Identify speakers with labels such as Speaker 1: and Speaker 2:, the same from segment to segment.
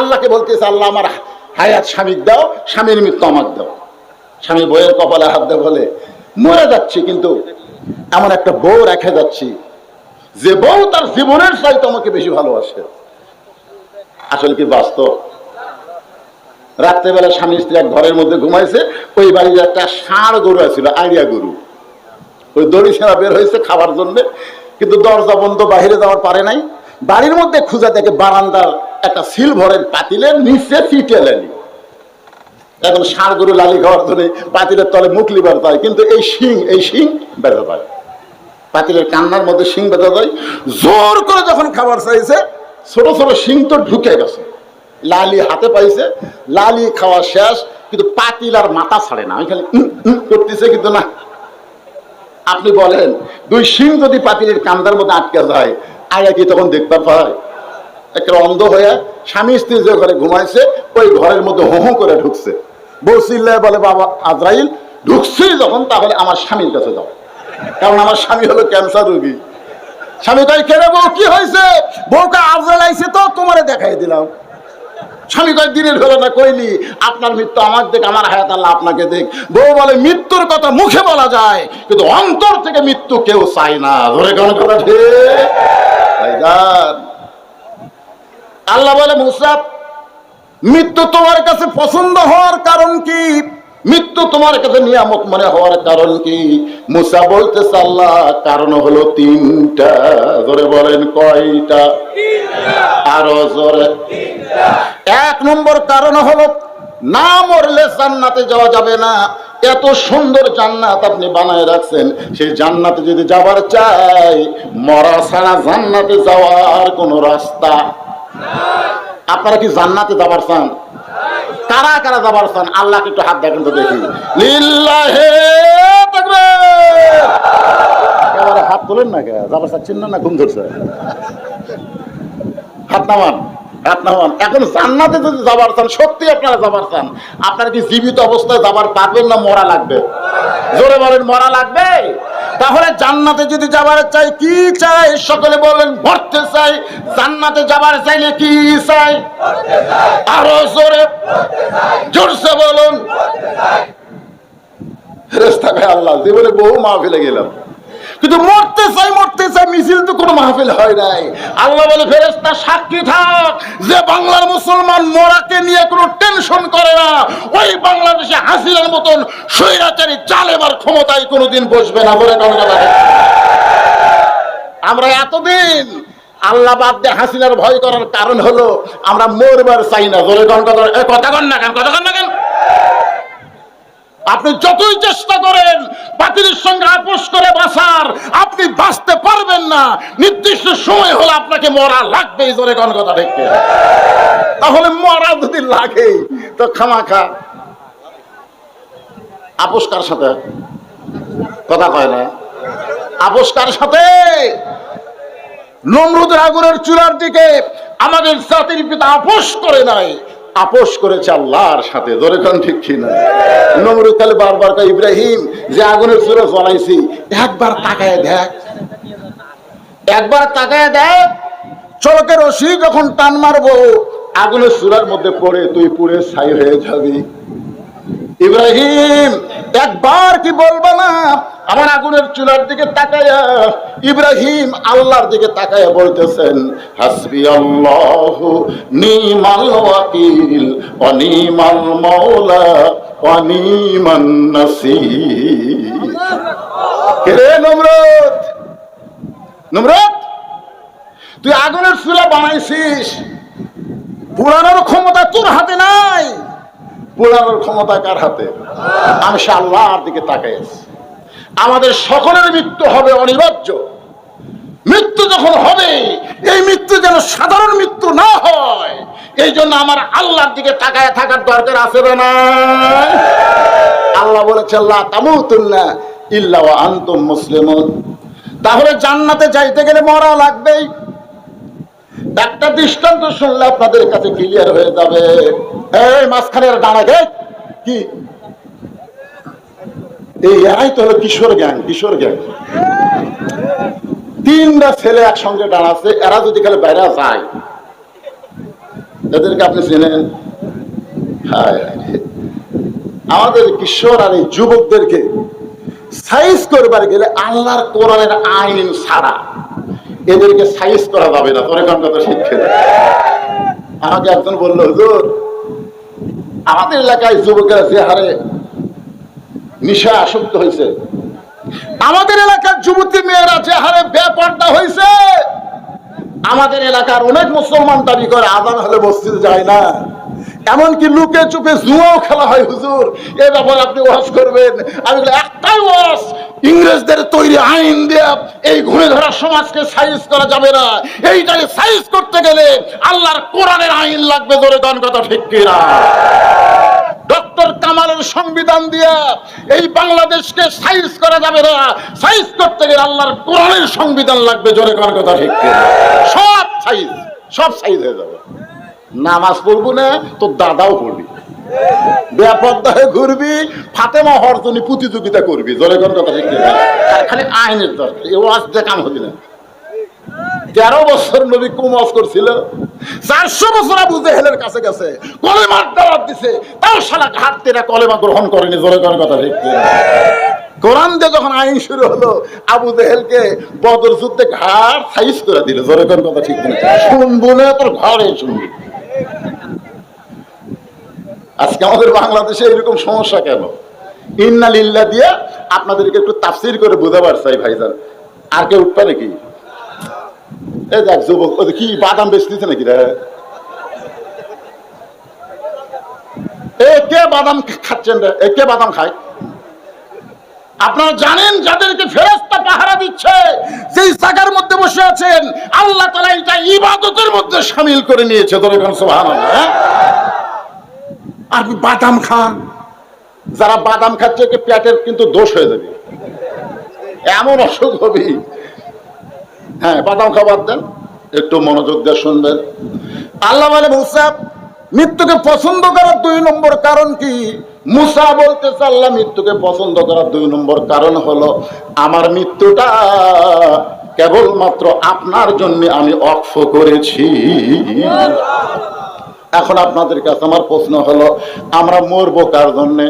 Speaker 1: আল্লাহকে বলতেছে, আল্লাহ আমার হায়াত স্বামীর দাও, স্বামীর মৃত্যু আমার দাও। স্বামী বউয়ের কপালে হাত দিয়ে বলে, মরে যাচ্ছি কিন্তু এমন একটা বউ রেখে যাচ্ছি যে বউ তার জীবনের চাইতে আমাকে বেশি ভালোবাসে। আসলে কি বাস্তব? রাত্রেবেলা স্বামী স্ত্রী এক ঘরের মধ্যে ঘুমাইছে, ওই বাড়ির একটা ষাঁড় গরু আছিল, আইডিয়া গরু, ওই দড়ি ছেঁড়া বের হয়েছে খাবার জন্য, কিন্তু দরজা বন্ধ, বাহিরে যাওয়ার পারে নাই। বাড়ির মধ্যে খুঁজে দেখে বারান্দার একটা সিলভারের পাতিলের নিচে চিটে লালি। এখন ষাঁড় গরু লালি খাওয়ার জন্য পাতিলের তলে মুখ লিবার পায়, কিন্তু এই শিং বেঁধে পায়, পাতিলের কান্নার মধ্যে শিং বেঁধে যায়। জোর করে যখন খাবার চাইছে, ছোট ছোট শিং তো ঢুকে গেছে, লালি হাতে পাইছে, লালি খাওয়া শেষ, কিন্তু পাতিল আর মাথা ছাড়ে না, ওইখানে করতেছে, কিন্তু না। আপনি বলেন, দুই শিং যদি পাতিলের কান্দার মধ্যে আটকে যায়, আগে কি তখন দেখতে পায়? একটা অন্ধ হয়ে স্বামী স্ত্রী যে ঘরে ঘুমাইছে, ওই ঘরের মধ্যে হো হো করে ঢুকছে। বউ চিল্লায় বলে, বাবা আজরাইল ঢুকছি যখন, তাহলে আমার স্বামীর কাছে যাও, কারণ আমার স্বামী হলো ক্যান্সার রোগী। স্বামী কয়, কেন বউ কি হয়েছে? বউকে আজরাইল আইছে তো তোমারে দেখাই দিলাম। স্বামী কয়, দিনের হলো না, কইলি আপনার মৃত্যু আমার দেখ, আমার হায়াত আল্লাহ আপনাকে দেখ। বউ বলে, মৃত্যুর কথা মুখে বলা যায়, কিন্তু অন্তর থেকে মৃত্যু কেউ চায় না। ধরে কোন কথা ঠিক? আল্লাহ বলে, মুসা মৃত্যু তোমার কাছে পছন্দ হওয়ার কারণ কি? মৃত্যু তোমার কাছে নিয়ামত মনে হওয়ার কারণ কি? মুসা বলতেছে, আল্লাহ কারণ হলো তিনটা। জোরে বলেন, কয়টা? আরো জোরে। এক নম্বর কারণ হলো, না মরলে জান্নাতে যাওয়া যাবে না। এত সুন্দর জান্নাত আপনি বানায় রাখছেন, সেই জান্নাতে যদি যাবার চাই, মরা ছাড়া জান্নাতে যাওয়ার কোন রাস্তা। আপনারা কি জান্নাতে যাবার চান? কারা কারা যাবার চান? আল্লাহকে একটু হাত দেখেন তো দেখি। লিল্লাহে তাকবীর। এবারে হাত তোলেন না, কে যাবার চাচ্ছেন না? ঘুম ধরছে? হাত নামান, হাত নামান। এখন জান্নাতে যদি যাবার চান, সত্যি আপনারা যাবার চান, আপনারা কি জীবিত অবস্থায় যাবার পারবেন না মরা লাগবে? জোরে বলেন, মরা লাগবে। তাহলে জান্নাতে যদি যাবার চাই, কি চাই? সকলে বলেন, মরতে চাই। জান্নাতে যাবার চাইলে কি চাই? আরো জোরে, জোরসে বলুন। ফেরেশতা কয়, আল্লাহ জীবনে বহু মাহফিলে গেলাম, কিন্তু মরতে চাই মিছিল তো কোনো মাহফিল হয় নাই। আল্লাহ বলে, ফেরেশতা সাক্ষী থাক যে বাংলার মুসলমান মরাকে নিয়ে কোনো টেনশন করে না, ওই বাংলাদেশে হাসিনার মতন স্বৈরাচারী জালেমার ক্ষমতায় কোনোদিন বসবে না। বলে আমরা এতদিন আল্লাহ বাদ দিয়ে হাসিনার ভয় করার কারণ হলো আমরা মরবার চাই না। বলে কথা কন না কেন? কথা কন না কেন? আপনি যতই চেষ্টা করেন বাতিলের সঙ্গে আপোষ করে বাঁচার, আপনি বাঁচতে পারবেন না। নির্দিষ্ট সময় হলে আপনাকে মরা লাগবেই। জোরে কোন কথা দেখতে? তাহলে মরা যদি লাগে তো খামাখা আপোষ কার সাথে? কথা কয় না। আপোষ কার সাথে? নমরুদের আগুনের চূড়ার দিকে আমাদের জাতির পিতা আপোষ করে নাই, আপোষ করেছে আল্লাহর সাথে। জোরে কোন ঠিক কিনা? নমরুদ তাহলে বারবার কয়, ইব্রাহিম যে আগুনের চূড়া জ্বলাইছি, একবার তাকায় দেখ, একবার তাকায় দেখ। চলকের রশি যখন টান মারবো, আগুনের চূড়ার মধ্যে পড়ে তুই পুড়ে ছাই হয়ে যাবি। ইব্রাহিম একবার কি বলবা না? আমার আগুনের চুলার দিকে তাকায়া ইব্রাহিম আল্লাহর দিকে তাকায়া বলতেছেন, হাসবি আল্লাহু নিমাল ওয়াকিল ওয়া নিমাল মাওলা ওয়া নিমান নাসীর। কে নমরুদ? নমরুদ, তুই আগুনের চুলা বানাইছিস, পুরানোর ক্ষমতা তোর হাতে নাই। পোড়ানোর ক্ষমতা কার হাতে? আমি সে আল্লাহর দিকে তাকাই আছি। আমাদের সকলের মৃত্যু হবে অনিবার্য। মৃত্যু যখন হবে, এই মৃত্যু যেন সাধারণ মৃত্যু না হয়, এই জন্য আমার আল্লাহর দিকে তাকায় থাকার দরকার আছে না? আল্লাহ বলেছে, লা তামুতুন্না ইল্লা ওয়া আনতুম মুসলিমুন। তাহলে জান্নাতে যাইতে গেলে মরা লাগবেই। একটা দৃষ্টান্ত শুনলে আপনাদের কাছে ক্লিয়ার হয়ে যাবে। এই মাঝখানের ডানা দেখ কি, এই তো হলো কিশোর গ্যাং। কিশোর গ্যাং তিনটা ছেলে একসঙ্গে দাঁড়াচ্ছে, এরা যদি খালি বাইরে যায়, এদেরকে আপনি চেনেন? হায় আমাদের কিশোর আর এই যুবকদেরকে সাইজ করবার গেলে আল্লাহর কোরআনের আইন ছাড়া এদেরকে সাইজ করা যাবে না। তোর এখন কথা শিখছে। আমাকে একজন বললো, হুজুর আমাদের এলাকায় যুবকেরা যে হারে নেশা আসক্ত হয়েছে, আমাদের এলাকার যুবতী মেয়েরা যে হারে বেপরদা হয়েছে, আমাদের এলাকার অনেক মুসলমান দাবি করে আযান হলে মসজিদে যায় না, এমনকি লুকে চুপে জুয়াও খেলা হয়। হুজুর এই ব্যাপারে আপনি ওয়াজ করবেন? আমি বলি একটাই ওয়াজ, ইংরেজদের তৈরি আইন দিয়ে এই ঘুরে ধরা সমাজকে সাইজ করা যাবে না। এইটাই সাইজ করতে গেলে আল্লাহর কোরআনের আইন লাগবে। জোরে কোন কথা ঠিক কিনা? ডক্টর কামালের সংবিধান দিয়ে এই বাংলাদেশকে সাইজ করা যাবে না। সাইজ করতে গেলে আল্লাহর কোরআনের সংবিধান লাগবে। জোরে কোন কথা ঠিক কিনা? সব সাইজ হয়ে যাবে। নামাজ পড়বো না, তোর দাদাও পড়বি, বেপরদা হয়ে ঘুরবি, ফাতেমা হওয়ার জন্য প্রতিযোগিতা করবি। জোরে কোন কথা ঠিক কিনা? খালি আইনের দরকার, এ ওয়াজ দিয়ে কাম হবি না। 13 বছর নবী কম ওয়াজ করছিল, 400 বছর আবু জেহেলের কাছে গেছে, কলেমার দাওয়াত দিছে, তাও শালা ঘাটতেরা কলেমা গ্রহণ করেনি। জোরে কোন কথা ঠিক কিনা? কোরআন দিয়ে যখন আইন শুরু হলো, আবু জেহেলকে বদর যুদ্ধে ঘাড় সাইজ করে দিল। জোরে কোন কথা ঠিক কিনা? শুনবো না তোর ঘরে শুনবি। আজকে আমাদের বাংলাদেশে এরকম সমস্যা কেন? ইন্না লিল্লাহ দিয়ে আপনাদেরকে একটু তাফসীর করে বোঝাবার চাই ভাইজান। আর কে উঠবে নাকি? এই দেখ যুবক, ওই কি বাদাম বেচতেছে নাকি রে? এ কে বাদাম খাচ্ছেন রে? এ কে বাদাম খায়? আপনারা জানেন যাদেরকে ফেরেশতা পাহারা দিচ্ছে, যেই জায়গার মধ্যে বসে আছেন, আল্লাহ তাআলা এটা ইবাদতের মধ্যে শামিল করে নিয়েছে। ধরে কোন সুবহানাল্লাহ। আপনি বাদাম খান, যারা বাদাম খাচ্ছে পেটের কিন্তু দোষ হয়ে যাবে, এমন অসুখ হবে। হ্যাঁ, বাদাম খাবার দেন, একটু মনোযোগ দিয়ে শুনবেন। আল্লাহ বলে মুসা মৃত্যুকে পছন্দ করার 2 নম্বর কারণ কি? মুসা বলতেছে আল্লাহ মৃত্যুকে পছন্দ করার 2 নম্বর কারণ হলো আমার মৃত্যুটা কেবলমাত্র আপনার জন্য আমি ওয়াকফ করেছি। এখন আপনাদের কাছে আমার প্রশ্ন হলো, আমরা মরবো কার জন্যে?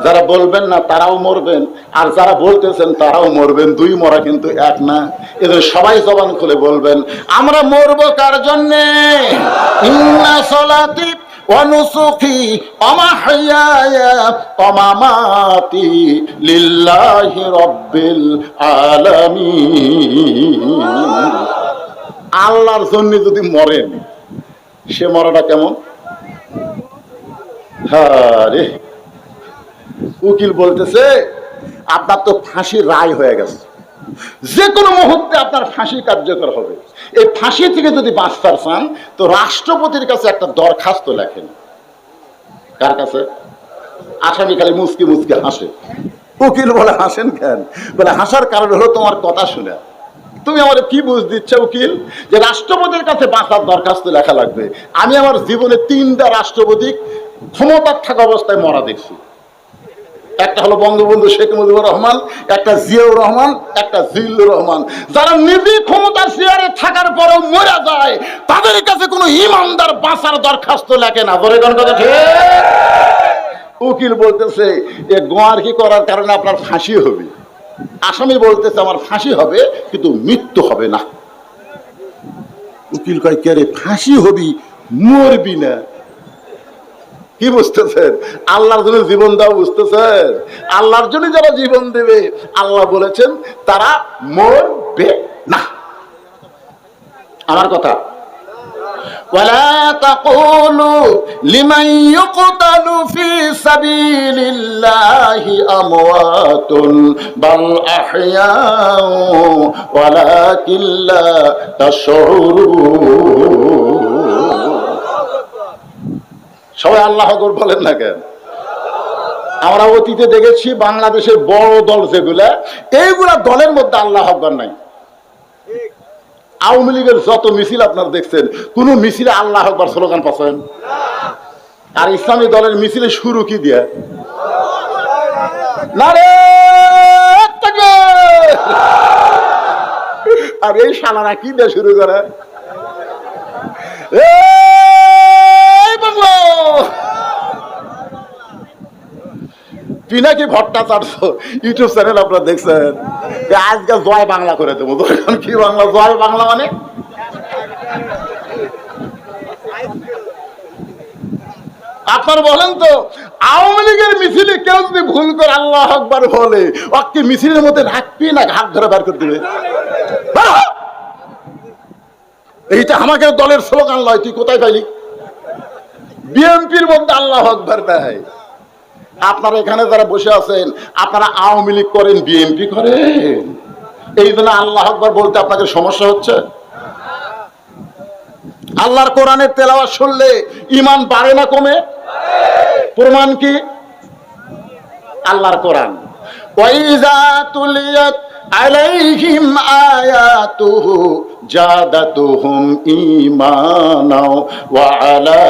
Speaker 1: যারা বলবেন না তারাও মরবেন, আর যারা বলতেছেন তারাও মরবেন। 2 মরা কিন্তু এক না। এদের সবাই জবান খুলে বলবেন, আমরা মরবো কার জন্যে? ইন্না সলাতি ওয়া নুসুকি ওয়া মাহইয়ায়া ওয়া মামাতি লিল্লাহি রাব্বিল আলামিন। আল্লাহর জন্য যদি মরেন, সে মরাটা কেমন? আরে উকিল বলতেছে আপনার তো ফাঁসির রায় হয়ে গেছে, যে কোনো মুহূর্তে আপনার ফাঁসি কার্যকর হবে। এই ফাঁসি থেকে যদি বাঁচতে চান তো রাষ্ট্রপতির কাছে একটা দরখাস্ত লেখেন। কার কাছে? আসামি খালি মুচকি মুচকি হাসে। উকিল বলে হাসেন কেন? বলে হাসার কারণ হলো তোমার কথা শুনে। তুমি আমার কি বুঝ দিচ্ছ উকিল, যে রাষ্ট্রপতির কাছে বাঁচার দরখাস্ত লেখা লাগবে? আমি আমার জীবনে 3টা রাষ্ট্রপতি ক্ষমতার থাকা অবস্থায় মরা দেখছি। একটা হলো বঙ্গবন্ধু শেখ মুজিবুর রহমান, একটা জিয়াউর রহমান, একটা জিল্লুর রহমান। যারা নিজে ক্ষমতার চেয়ারে থাকার পরেও মরে যায়, তাদের কাছে কোনো ইমানদার বাঁচার দরখাস্ত লেখে না। বলে কোন কথা ঠিক? উকিল বলতেছে এ গোয়ারকি করার কারণে আপনার ফাঁসি হবে। আসামি বলতেছে আমার ফাঁসি হবে কিন্তু মৃত্যু হবে না। উকিল কয় কে রে, ফাঁসি হবি মরবি না। কি বুঝতেছেন? আল্লাহর জন্য জীবন দাও, বুঝতেছেন? আল্লাহর জন্য যারা জীবন দেবে, আল্লাহ বলেছেন তারা মরবে না। আমার কথা, ওয়ালা তাকুলু লিমান ইউকতালু ফি সাবিলিল্লাহি আমওয়াতুন বাল আহইয়াউ ওয়ালাকিন লা তাশউরুন। সবাই আল্লাহু আকবার বলেন না কেন? আমরা অতীতে দেখেছি বাংলাদেশের বড় দল যেগুলা, এইগুলা দলের মধ্যে আল্লাহু আকবার নাই। আওয়ামী লীগের যত মিছিল আপনারা দেখছেন, কোন মিছিলে আল্লাহু আকবার স্লোগান পাচ্ছেন? আর ইসলামী দলের মিছিলে শুরু কি দিয়ে? নারে তাকবীর। আর এই শালারা কি দিয়ে শুরু করে? পিনাকি ভট্টাচার্য ইউটিউব চ্যানেল আপনারা দেখছেন, আজকে জয় বাংলা করে দেবো। কি বাংলা? জয় বাংলা মানে আপনার বলেন তো, আওয়ামী লীগের মিছিলে কেউ যদি ভুল করে আল্লাহ আকবার বলে, ওকে মিছিলের মধ্যে রাখবি না ঘাট ধরে বের করে দিবে? এইটা আমাকে দলের স্লোগান লয়, তুই কোথায় পাইলি? বিএনপির মধ্যে আল্লাহ আকবার নাই। আপনারা এখানে যারা বসে আছেন, আপনারা আওয়ামী লীগ করেন, বিএনপি করেন, এই জন্য আল্লাহ আকবার বলতে আপনাদের সমস্যা হচ্ছে। আল্লাহর কোরআনের তেলাওয়াত শুনলে ঈমান বাড়ে না কমে? প্রমাণ কি? আল্লাহর কোরআন। ওয়াইজা তুলিয়াত আলাইহিম আয়াতুহু জাদাতুহুম ঈমানা ওয়া আলা